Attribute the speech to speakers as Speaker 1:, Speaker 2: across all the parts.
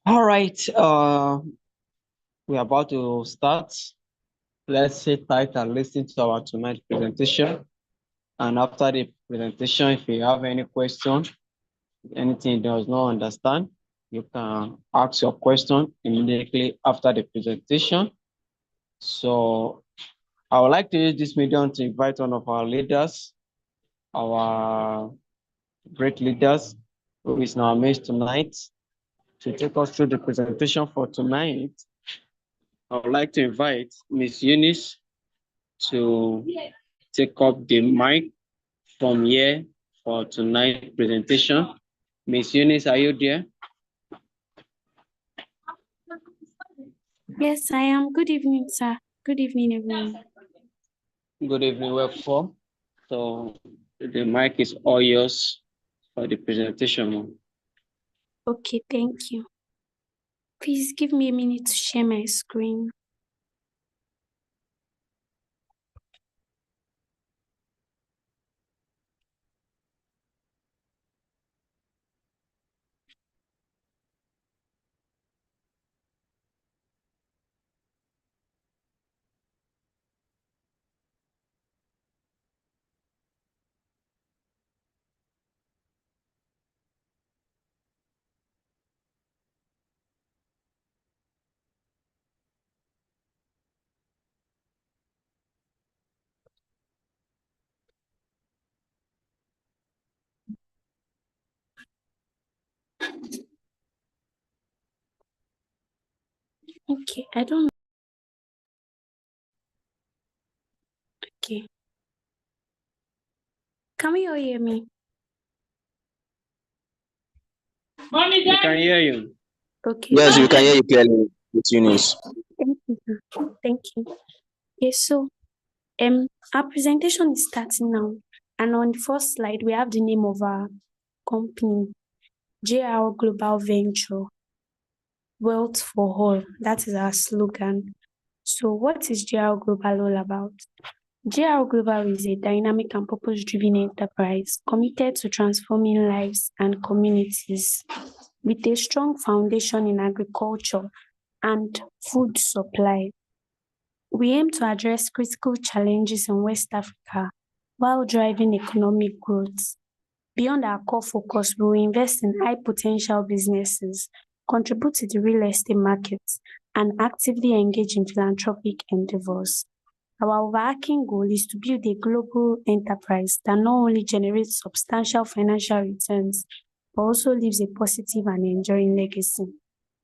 Speaker 1: All right, we're about to start. Let's sit tight and listen to our tonight's presentation. And after the presentation, if you have any question, anything you does not understand, you can ask your question immediately after the presentation. So I would like to use this medium to invite one of our leaders, our great leaders, who is in our midst tonight, to take us through the presentation for tonight. I would like to invite Miss Eunice to take up the mic from here for tonight's presentation. Miss Eunice, are you there?
Speaker 2: Yes, I am. Good evening, sir. Good evening, everyone.
Speaker 1: Good evening, welcome. So the mic is all yours for the presentation.
Speaker 2: Okay, thank you. Please give me a minute to share my screen. Okay, I don't know. Okay. Can we all hear me?
Speaker 1: We can hear you.
Speaker 2: Okay.
Speaker 3: Yes, you can hear you clearly, Miss Eunice.
Speaker 2: Thank you, sir. Thank you. Okay, so our presentation is starting now. And on the first slide, we have the name of our company, JR Global Venture. Wealth for all. That is our slogan. So what is JR Global all about? JR Global is a dynamic and purpose-driven enterprise committed to transforming lives and communities with a strong foundation in agriculture and food supply. We aim to address critical challenges in West Africa while driving economic growth. Beyond our core focus, we will invest in high-potential businesses, contribute to the real estate market, and actively engage in philanthropic endeavors. Our overarching goal is to build a global enterprise that not only generates substantial financial returns, but also leaves a positive and enduring legacy.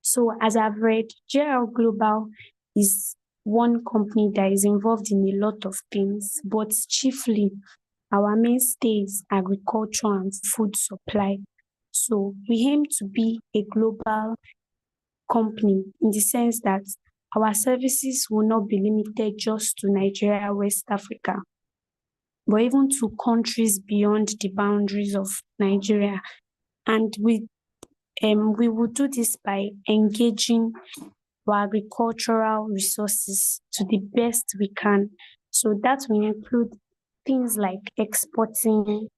Speaker 2: So, as I've read, JL Global is one company that is involved in a lot of things, but chiefly our mainstay is agriculture and food supply. So, we aim to be a global company in the sense that our services will not be limited just to Nigeria, West Africa, but even to countries beyond the boundaries of Nigeria. And we will do this by engaging our agricultural resources to the best we can. So that will include things like exporting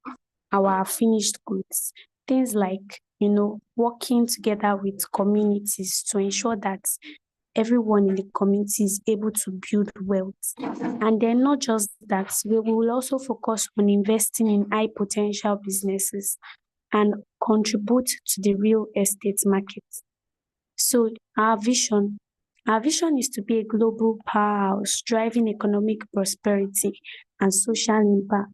Speaker 2: our finished goods, things like, working together with communities to ensure that everyone in the community is able to build wealth. And then not just that, we will also focus on investing in high potential businesses and contribute to the real estate market. So our vision is to be a global powerhouse, driving economic prosperity and social impact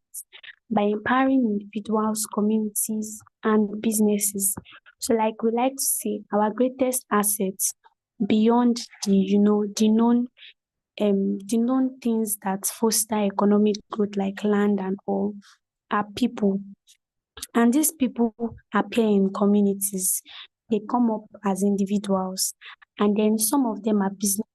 Speaker 2: by empowering individuals, communities, and businesses. So like we like to say, our greatest assets beyond the known things that foster economic growth like land and all are people. And these people appear in communities. They come up as individuals, and then some of them are business.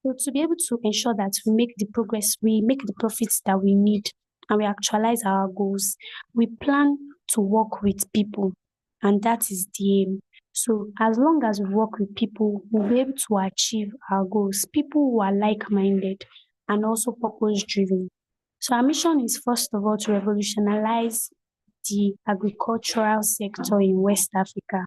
Speaker 2: So to be able to ensure that we make the progress, we make the profits that we need, and we actualize our goals, we plan to work with people, and that is the aim. So as long as we work with people, we'll be able to achieve our goals. People who are like-minded and also purpose-driven. So our mission is first of all to revolutionize the agricultural sector in West Africa.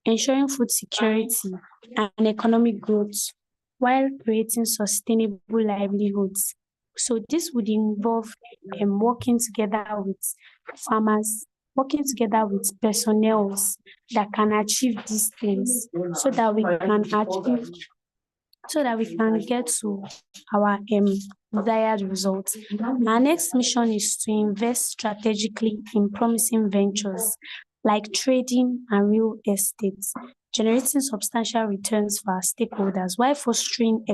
Speaker 2: ensuring food security and economic growth while creating sustainable livelihoods. So this would involve working together with farmers, working together with personnel that can achieve these things so that we can achieve so that we can get to our desired results. Our next mission is to invest strategically in promising ventures like trading and real estate, generating substantial returns for our stakeholders while fostering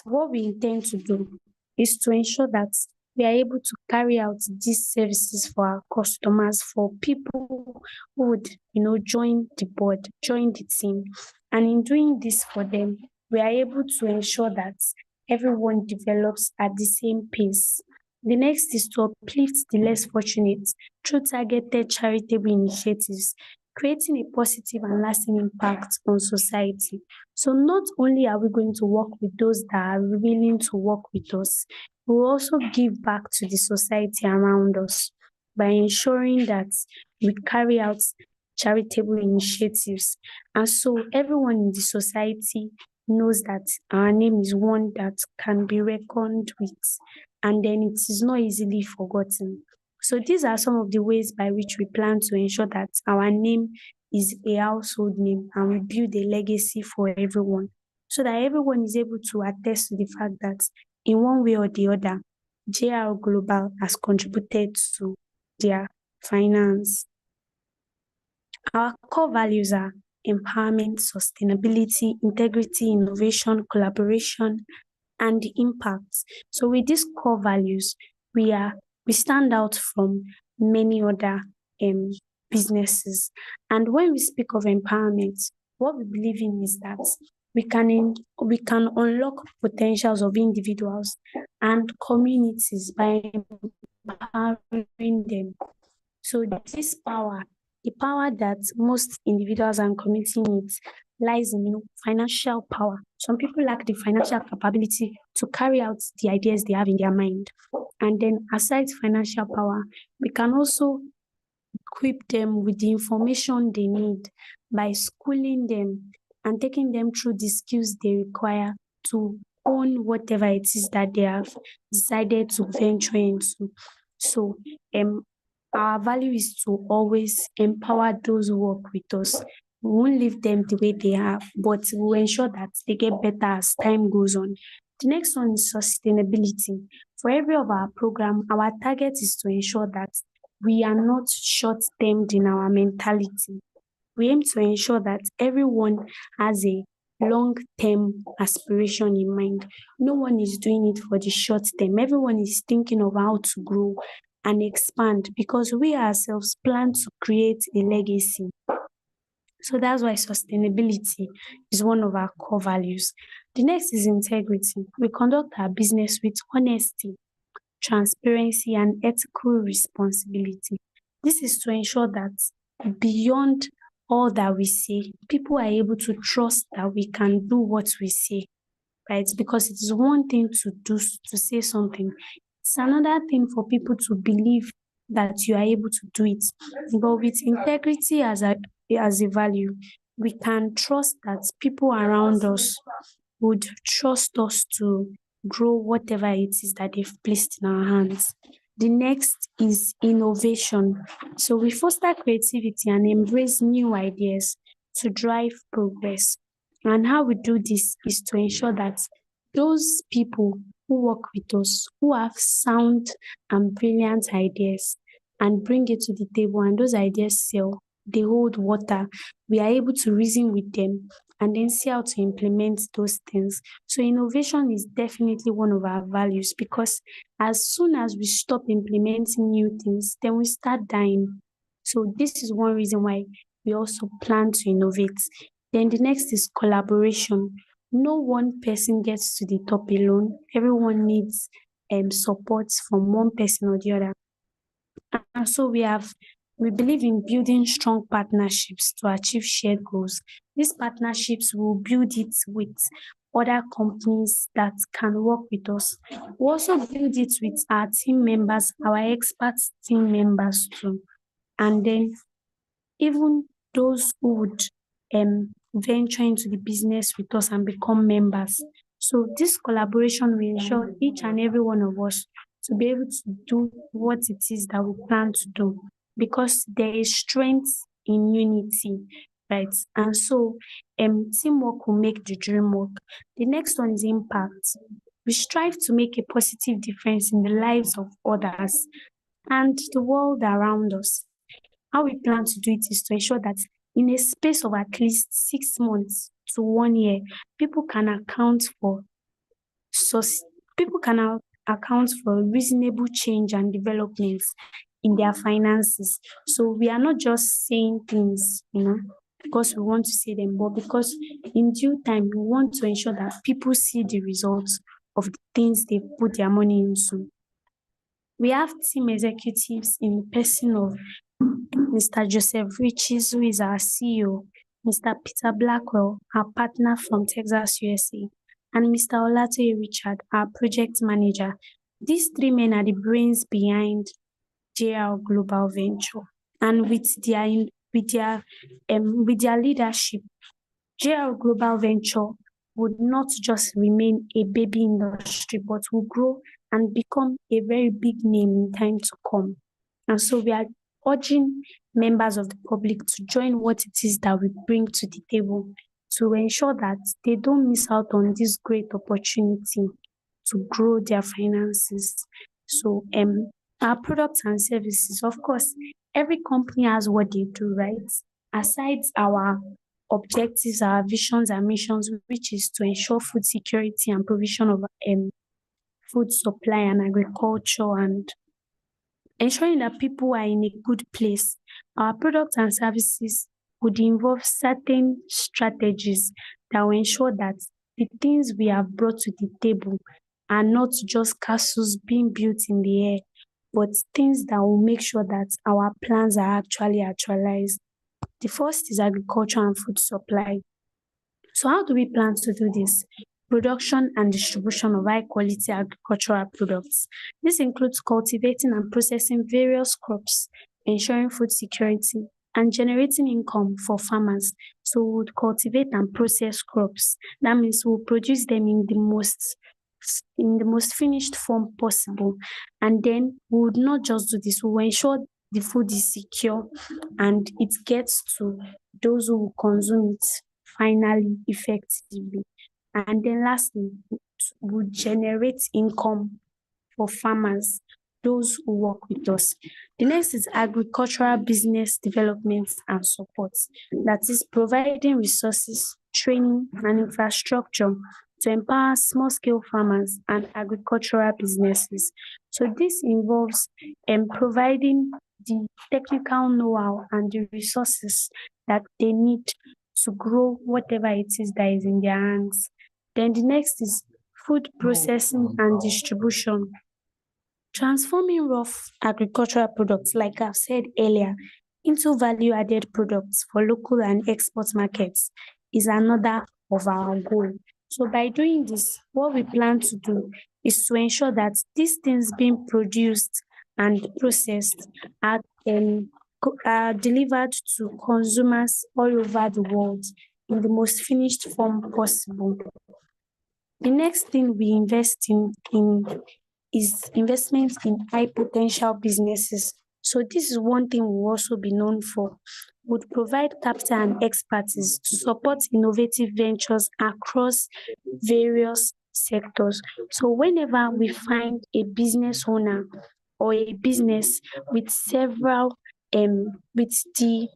Speaker 2: what we intend to do is to ensure that we are able to carry out these services for our customers, for people who would, join the board, join the team. And in doing this for them, we are able to ensure that everyone develops at the same pace. The next is to uplift the less fortunate through targeted charitable initiatives, creating a positive and lasting impact on society. So not only are we going to work with those that are willing to work with us, we will also give back to the society around us by ensuring that we carry out charitable initiatives. And so everyone in the society knows that our name is one that can be reckoned with, and then it is not easily forgotten. So these are some of the ways by which we plan to ensure that our name is a household name and we build a legacy for everyone so that everyone is able to attest to the fact that in one way or the other, JR Global has contributed to their finance. Our core values are empowerment, sustainability, integrity, innovation, collaboration, and impact. So with these core values, we stand out from many other businesses. And when we speak of empowerment, what we believe in is that we can unlock potentials of individuals and communities by empowering them. So this power, the power that most individuals and community needs, lies in financial power. Some people lack the financial capability to carry out the ideas they have in their mind. And then aside financial power, we can also equip them with the information they need by schooling them and taking them through the skills they require to own whatever it is that they have decided to venture into. So our value is to always empower those who work with us. We won't leave them the way they have, but we'll ensure that they get better as time goes on. The next one is sustainability. For every of our program, our target is to ensure that we are not short-termed in our mentality. We aim to ensure that everyone has a long-term aspiration in mind. No one is doing it for the short term. Everyone is thinking of how to grow and expand because we ourselves plan to create a legacy. So that's why sustainability is one of our core values. The next is integrity. We conduct our business with honesty, transparency, and ethical responsibility. This is to ensure that beyond all that we say, people are able to trust that we can do what we say, right? Because it is one thing to say something. It's another thing for people to believe that you are able to do it. But with integrity as a value, we can trust that people around us would trust us to grow whatever it is that they've placed in our hands. The next is innovation. So we foster creativity and embrace new ideas to drive progress. And how we do this is to ensure that those people who work with us, who have sound and brilliant ideas and bring it to the table and those ideas sell, they hold water, we are able to reason with them and then see how to implement those things. So innovation is definitely one of our values because as soon as we stop implementing new things, then we start dying. So this is one reason why we also plan to innovate. Then the next is collaboration. No one person gets to the top alone. Everyone needs support from one person or the other. And so we believe in building strong partnerships to achieve shared goals. These partnerships will build it with other companies that can work with us. We also build it with our team members, our expert team members too. And then even those who would venture into the business with us and become members. So this collaboration will ensure each and every one of us to be able to do what it is that we plan to do, because there is strength in unity, right? And so teamwork will make the dream work. The next one is impact. We strive to make a positive difference in the lives of others and the world around us. How we plan to do it is to ensure that in a space of at least 6 months to 1 year, people can account for sus- people can account for reasonable change and developments in their finances. So we are not just saying things, because we want to say them, but because in due time we want to ensure that people see the results of the things they put their money into. We have team executives in the person of Mr. Joseph Riches, who is our CEO, Mr. Peter Blackwell, our partner from Texas, USA, and Mr. Olatoye Richard, our project manager. These three men are the brains behind JR Global Venture. And with their leadership, JR Global Venture would not just remain a baby industry, but will grow and become a very big name in time to come. And so we are urging members of the public to join what it is that we bring to the table to ensure that they don't miss out on this great opportunity to grow their finances. So our products and services, of course, every company has what they do, right? Aside our objectives, our visions and missions, which is to ensure food security and provision of food supply and agriculture and ensuring that people are in a good place. Our products and services would involve certain strategies that will ensure that the things we have brought to the table are not just castles being built in the air, but things that will make sure that our plans are actually actualized. The first is agriculture and food supply. So how do we plan to do this? Production and distribution of high-quality agricultural products. This includes cultivating and processing various crops, ensuring food security, and generating income for farmers. So we would cultivate and process crops. That means we'll produce them in the most finished form possible. And then we would not just do this, we will ensure the food is secure and it gets to those who will consume it finally effectively. And then lastly, would generate income for farmers, those who work with us. The next is agricultural business development and support. That is providing resources, training, and infrastructure to empower small-scale farmers and agricultural businesses. So this involves providing the technical know-how and the resources that they need to grow whatever it is that is in their hands. Then the next is food processing and distribution. Transforming raw agricultural products, like I've said earlier, into value-added products for local and export markets is another of our goal. So by doing this, what we plan to do is to ensure that these things being produced and processed are delivered to consumers all over the world in the most finished form possible. The next thing we invest in is investments in high potential businesses. So this is one thing we'll also be known for. Would provide capital and expertise to support innovative ventures across various sectors. So whenever we find a business owner or a business with several with the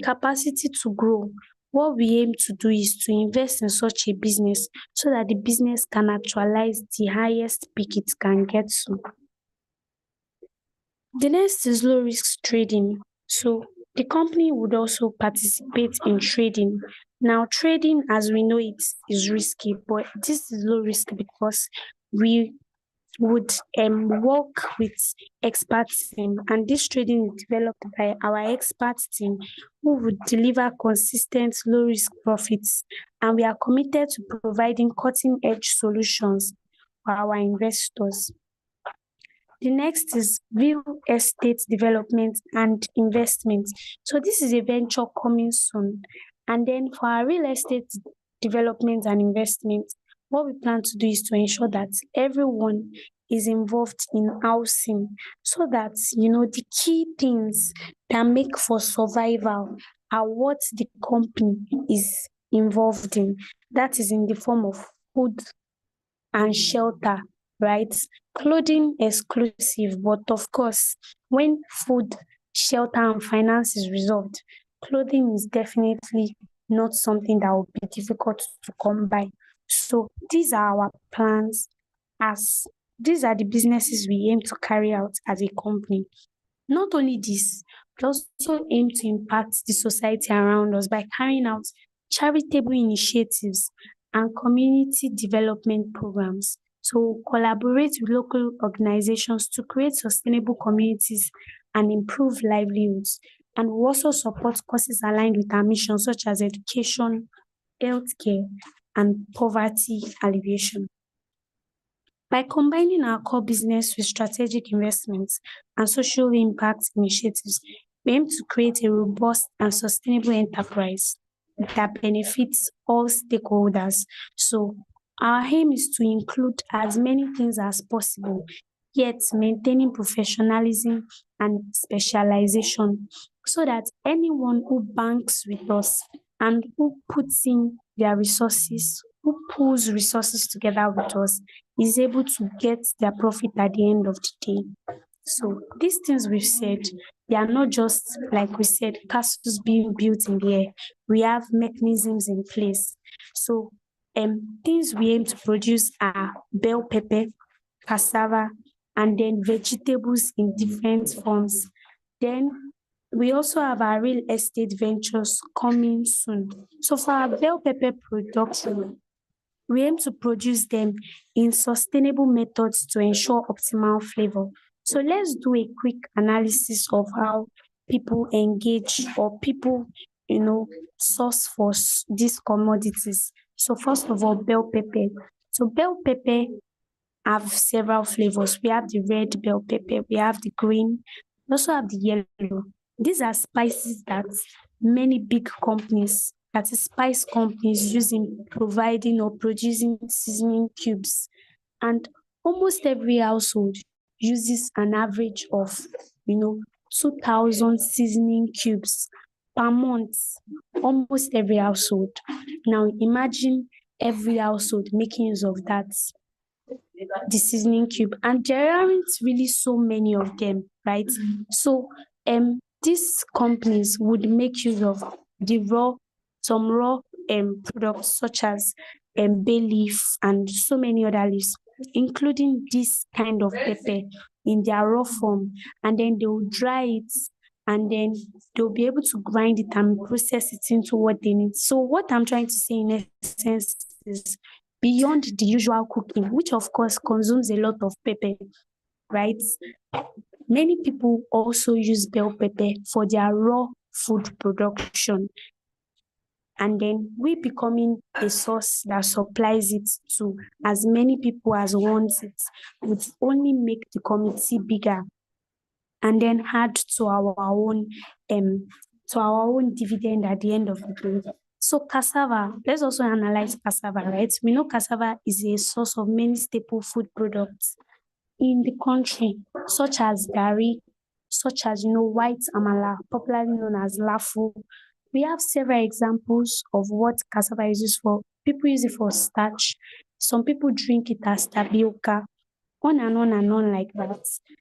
Speaker 2: capacity to grow, what we aim to do is to invest in such a business so that the business can actualize the highest peak it can get to. The next is low risk trading. So the company would also participate in trading. Now, trading, as we know it, is risky, but this is low risk because we would work with expert team, and this trading is developed by our expert team who would deliver consistent low risk profits, and we are committed to providing cutting edge solutions for our investors. The next is real estate development and investment. So this is a venture coming soon. And then for our real estate development and investment, what we plan to do is to ensure that everyone is involved in housing so that the key things that make for survival are what the company is involved in. That is in the form of food and shelter, right? Clothing exclusive, but of course, when food, shelter, and finance is resolved, clothing is definitely not something that will be difficult to come by. So these are our plans as these are the businesses we aim to carry out as a company. Not only this, we also aim to impact the society around us by carrying out charitable initiatives and community development programs. So collaborate with local organizations to create sustainable communities and improve livelihoods. And we also support causes aligned with our mission, such as education, healthcare, and poverty alleviation. By combining our core business with strategic investments and social impact initiatives, we aim to create a robust and sustainable enterprise that benefits all stakeholders. So, our aim is to include as many things as possible, yet maintaining professionalism and specialization so that anyone who banks with us and who puts in their resources, who pulls resources together with us, is able to get their profit at the end of the day. So these things we've said, they are not just, like we said, castles being built in the air. We have mechanisms in place. So things we aim to produce are bell pepper, cassava, and then vegetables in different forms. Then we also have our real estate ventures coming soon. So for our bell pepper production, we aim to produce them in sustainable methods to ensure optimal flavor. So let's do a quick analysis of how people engage or people, source for these commodities. So first of all, bell pepper. So bell pepper have several flavors. We have the red bell pepper, we have the green, we also have the yellow. These are spices that many big companies, that is spice companies, use in providing or producing seasoning cubes. And almost every household uses an average of, 2,000 seasoning cubes per month, almost every household. Now imagine every household making use of that, the seasoning cube, and there aren't really so many of them, right? So these companies would make use of some raw products such as bay leaf and so many other leaves, including this kind of pepper in their raw form, and then they will dry it, and then they'll be able to grind it and process it into what they need. So what I'm trying to say in essence is, beyond the usual cooking, which of course consumes a lot of pepper, right? Many people also use bell pepper for their raw food production. And then we becoming a source that supplies it to as many people as want it would only make the community bigger and then add to our own dividend at the end of the day. So cassava, let's also analyze cassava, right? We know cassava is a source of many staple food products in the country, such as gari, such as white amala, popularly known as lafu. We have several examples of what cassava is used for. People use it for starch. Some people drink it as tapioca, on and on and on like that.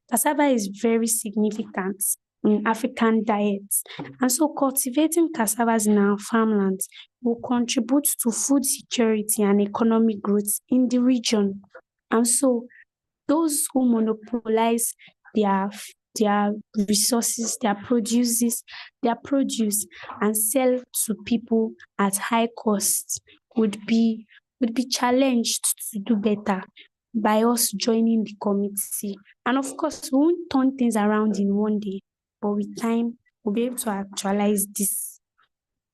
Speaker 2: Cassava is very significant in African diets. And so cultivating cassavas in our farmlands will contribute to food security and economic growth in the region. And so those who monopolize their resources, their produce, and sell to people at high cost would be challenged to do better. by us joining the committee. And of course, we won't turn things around in one day, but with time, we'll be able to actualize this.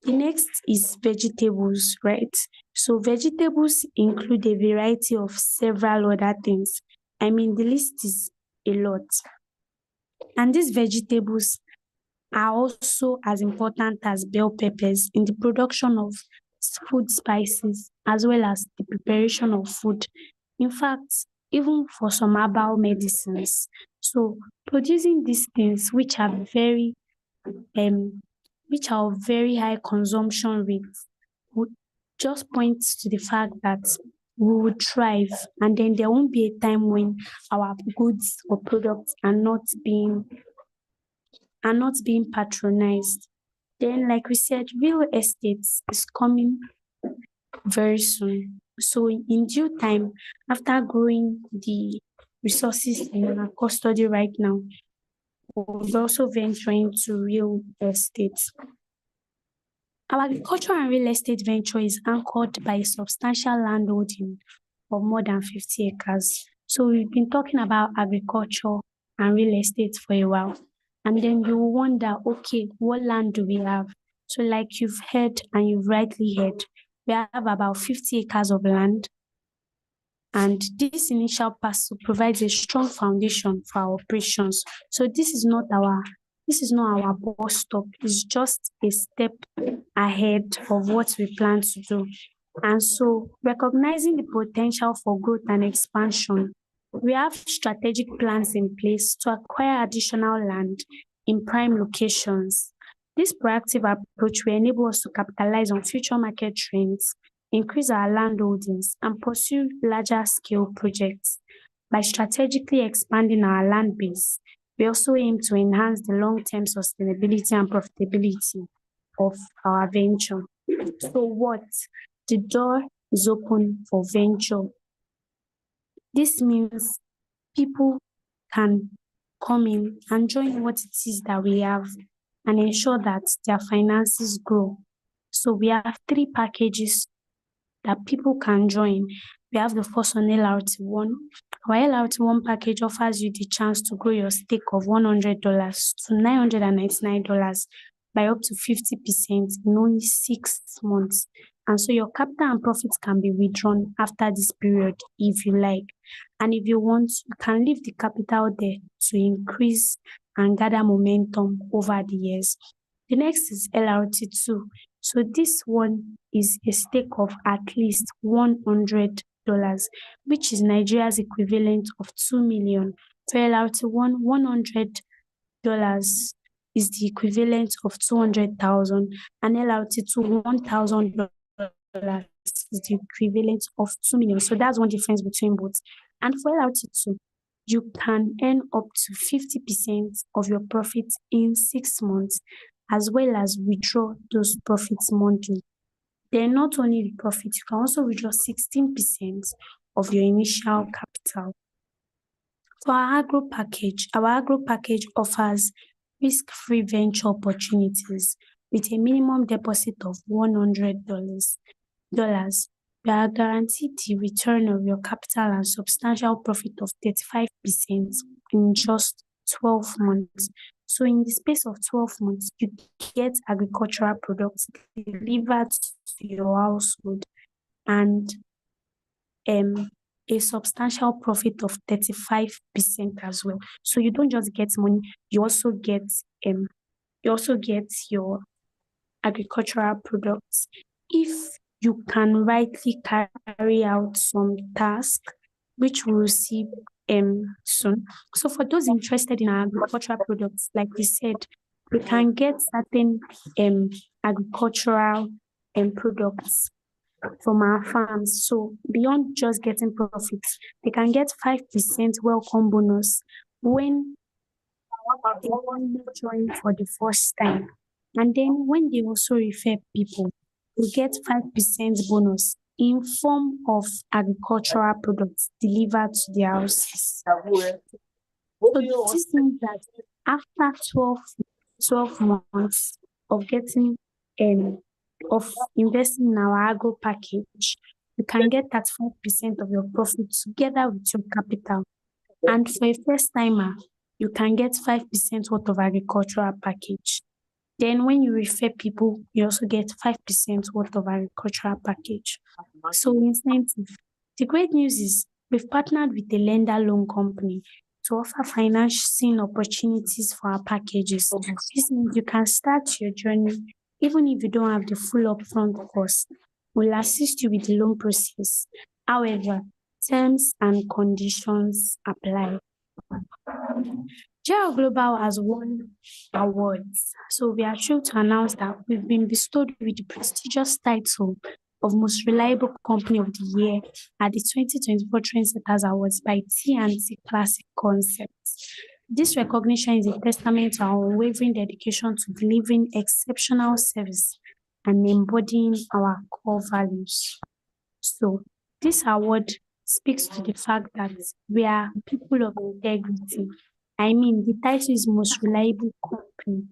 Speaker 2: The next is vegetables, right? So vegetables include a variety of several other things. I mean, the list is a lot. And these vegetables are also as important as bell peppers in the production of food spices as well as the preparation of food. In fact, even for some herbal medicines. So producing these things um which are of very high consumption rates would just point to the fact that we would thrive, and then there won't be a time when our goods or products are not being patronized. Then, like we said, real estate is coming very soon. So, in due time, after growing the resources in our custody right now, we'll also venture into real estate. Our agriculture and real estate venture is anchored by a substantial landholding of more than 50 acres. So we've been talking about agriculture and real estate for a while. And then you wonder, okay, what land do we have? So like you've heard and you've rightly heard, we have about 50 acres of land. And this initial parcel provides a strong foundation for our operations. So this is not our bus stop. It's just a step ahead of what we plan to do. And so, recognizing the potential for growth and expansion, we have strategic plans in place to acquire additional land in prime locations. This proactive approach will enable us to capitalize on future market trends, increase our land holdings, and pursue larger scale projects. By strategically expanding our land base, we also aim to enhance the long-term sustainability and profitability of our venture. So what? The door is open for venture. This means people can come in and join what it is that we have and ensure that their finances grow. So we have 3 packages that people can join. We have the first one, LRT1. Our LRT1 package offers you the chance to grow your stake of $100 to $999 by up to 50% in only 6 months. And so your capital and profits can be withdrawn after this period if you like. And if you want, you can leave the capital there to increase and gather momentum over the years. The next is LRT2. So this one is a stake of at least $100, which is Nigeria's equivalent of 2 million. For LRT1, $100 is the equivalent of 200,000, and LRT2, $1,000 is the equivalent of 2 million. So that's one difference between both. And for LRT2, you can earn up to 50% of your profits in 6 months, as well as withdraw those profits monthly. Then not only the profits, you can also withdraw 16% of your initial capital. For our agro package offers risk-free venture opportunities with a minimum deposit of $100. You are guaranteed the return of your capital and substantial profit of 35% in just 12 months. So in the space of 12 months, you get agricultural products delivered to your household and a substantial profit of 35% as well. So you don't just get money, you also get your agricultural products. If you can rightly carry out some tasks, which we'll see soon. So for those interested in our agricultural products, like we said, we can get certain agricultural products from our farms. So beyond just getting profits, they can get 5% welcome bonus when they join for the first time. And then when they also refer people, they get 5% bonus in form of agricultural products delivered to their houses. So this means that after 12 months of getting of investing in our agro package, you can get 35% of your profit together with your capital. And for a first timer, you can get 5% worth of agricultural package. Then when you refer people, you also get 5% worth of agricultural package. So incentive. The great news is we've partnered with a lender loan company to offer financing opportunities for our packages. This means you can start your journey even if you don't have the full upfront cost. We'll assist you with the loan process. However, terms and conditions apply. JL Global has won awards. So we are thrilled to announce that we've been bestowed with the prestigious title of Most Reliable Company of the Year at the 2024 Trendsetters Awards by T&T Classic Concepts. This recognition is a testament to our unwavering dedication to delivering exceptional service and embodying our core values. So this award speaks to the fact that we are people of integrity. I mean, the title is Most Reliable Company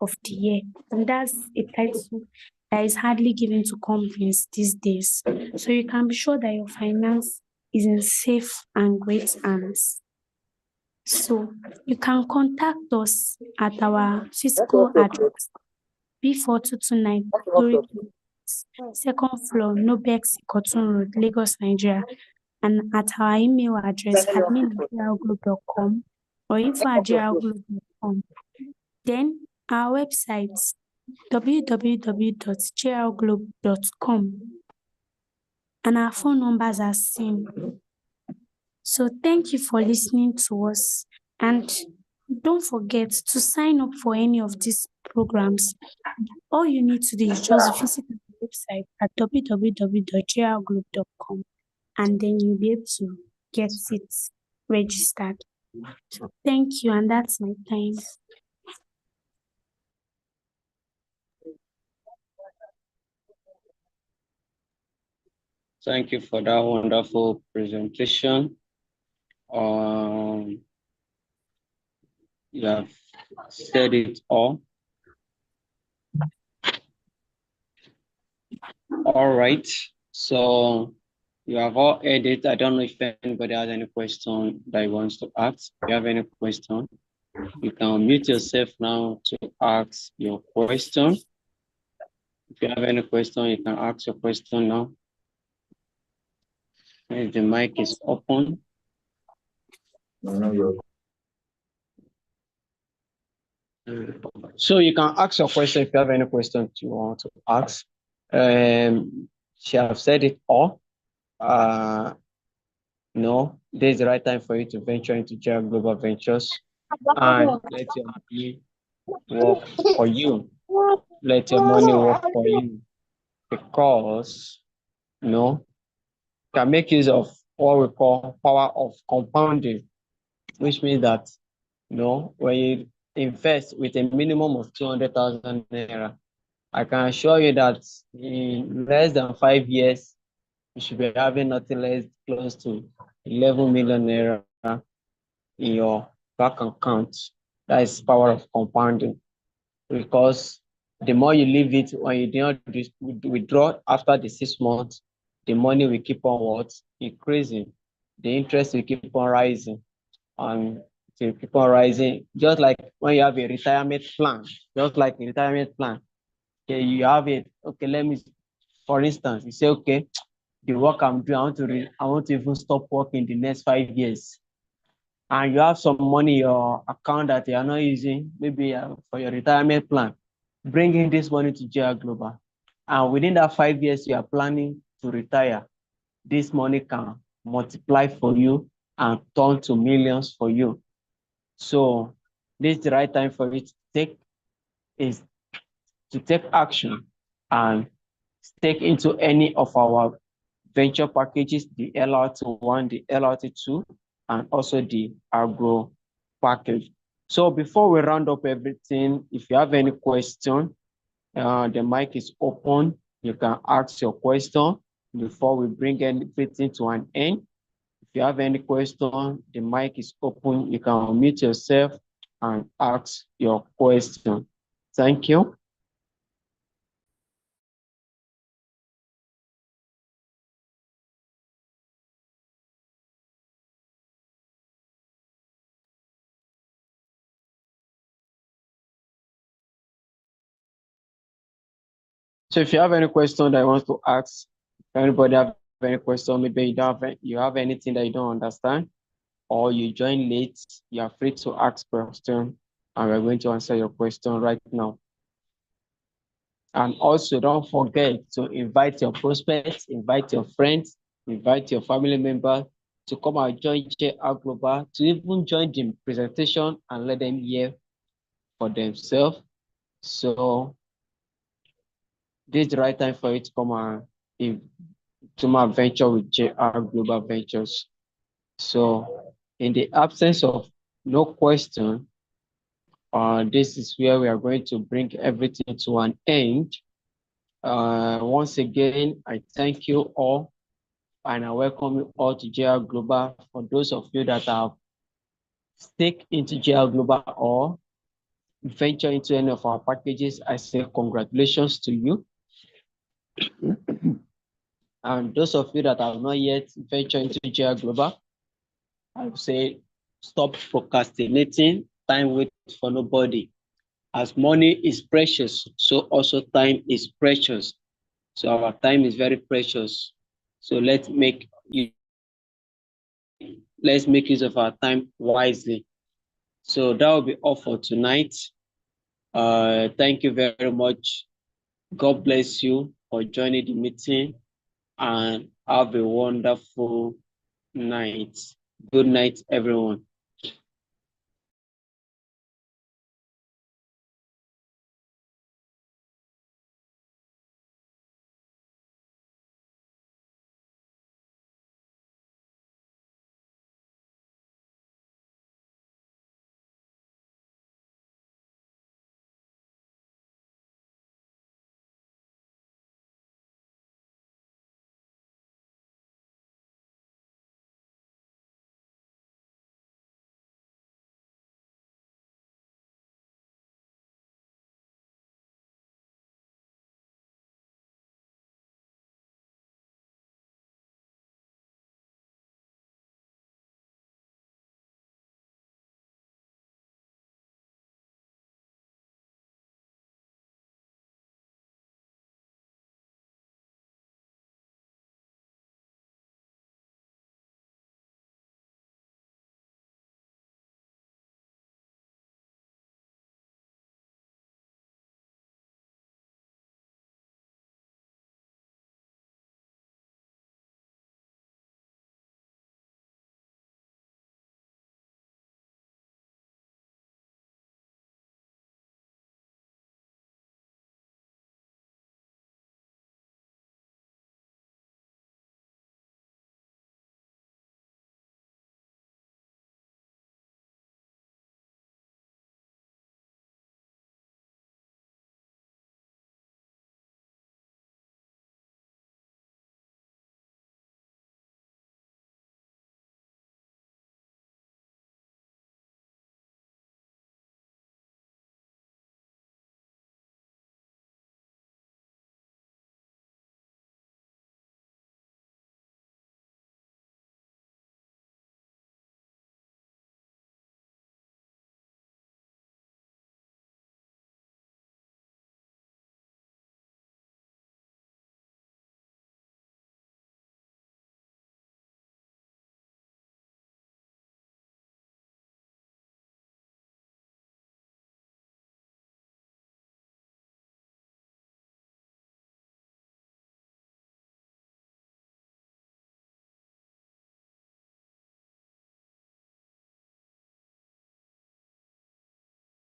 Speaker 2: of the Year, and that's a title that is hardly given to companies these days. So you can be sure that your finance is in safe and great hands. So you can contact us at our physical address B4229 Glory second floor, Nobex Cotton Road, Lagos, Nigeria, and at our email address admin@grglobe.com or info@grglobe.com. Then our website www.grglobe.com, and our phone numbers are seen. So thank you for listening to us, and don't forget to sign up for any of these programs. All you need to do is just visit our website at www.grglobe.com, and then you'll be able to get it registered. So thank you, and that's my time.
Speaker 1: Thank you for that wonderful presentation. You have said it all. All right. So you have all heard it. I don't know if anybody has any question that he wants to ask. If you have any question, you can unmute yourself now to ask your question. If you have any question, you can ask your question now. If the mic is open. So you can ask your question if you have any questions you want to ask. She have said it all. No, this is the right time for you to venture into JL Global Ventures and let your money work for you. Let your money work for you, because can make use of what we call power of compounding, which means that when you invest with a minimum of 200,000 naira, I can assure you that in less than 5 years, you should be having nothing less close to 11 million naira in your bank account. That is power of compounding, because the more you leave it, when you do not withdraw after the 6 months, the money will keep on increasing. The interest will keep on rising, and it will keep on rising. Just like when you have a retirement plan, okay, you have it. Okay, for instance, you say, okay, the work I'm doing, I want to even stop working in the next 5 years. And you have some money in your account that you are not using, maybe for your retirement plan. Bringing this money to JL Global, and within that 5 years you are planning to retire, this money can multiply for you and turn to millions for you. So this is the right time for you to take action and stake into any of our venture packages, the LRT1, the LRT2, and also the agro package. So before we round up everything, if you have any question, the mic is open. You can ask your question before we bring everything to an end. If you have any question, the mic is open. You can unmute yourself and ask your question. Thank you. So if you have any question that you want to ask, if anybody have any question, maybe you have anything that you don't understand, or you join late, you are free to ask question, and we're going to answer your question right now. And also don't forget to invite your prospects, invite your friends, invite your family members to come and join JR Global, to even join the presentation and let them hear for themselves. So this is the right time for you to come and to my venture with JR Global Ventures. So in the absence of no question, this is where we are going to bring everything to an end. Once again, I thank you all and I welcome you all to JR Global. For those of you that have stake into JR Global or venture into any of our packages, I say congratulations to you. And those of you that have not yet ventured into JR Global, I would say stop procrastinating. Time waits for nobody. As money is precious, so also time is precious. So our time is very precious. So let's make use of our time wisely. So that will be all for tonight. Thank you very much. God bless you for joining the meeting and have a wonderful night. Good night, everyone.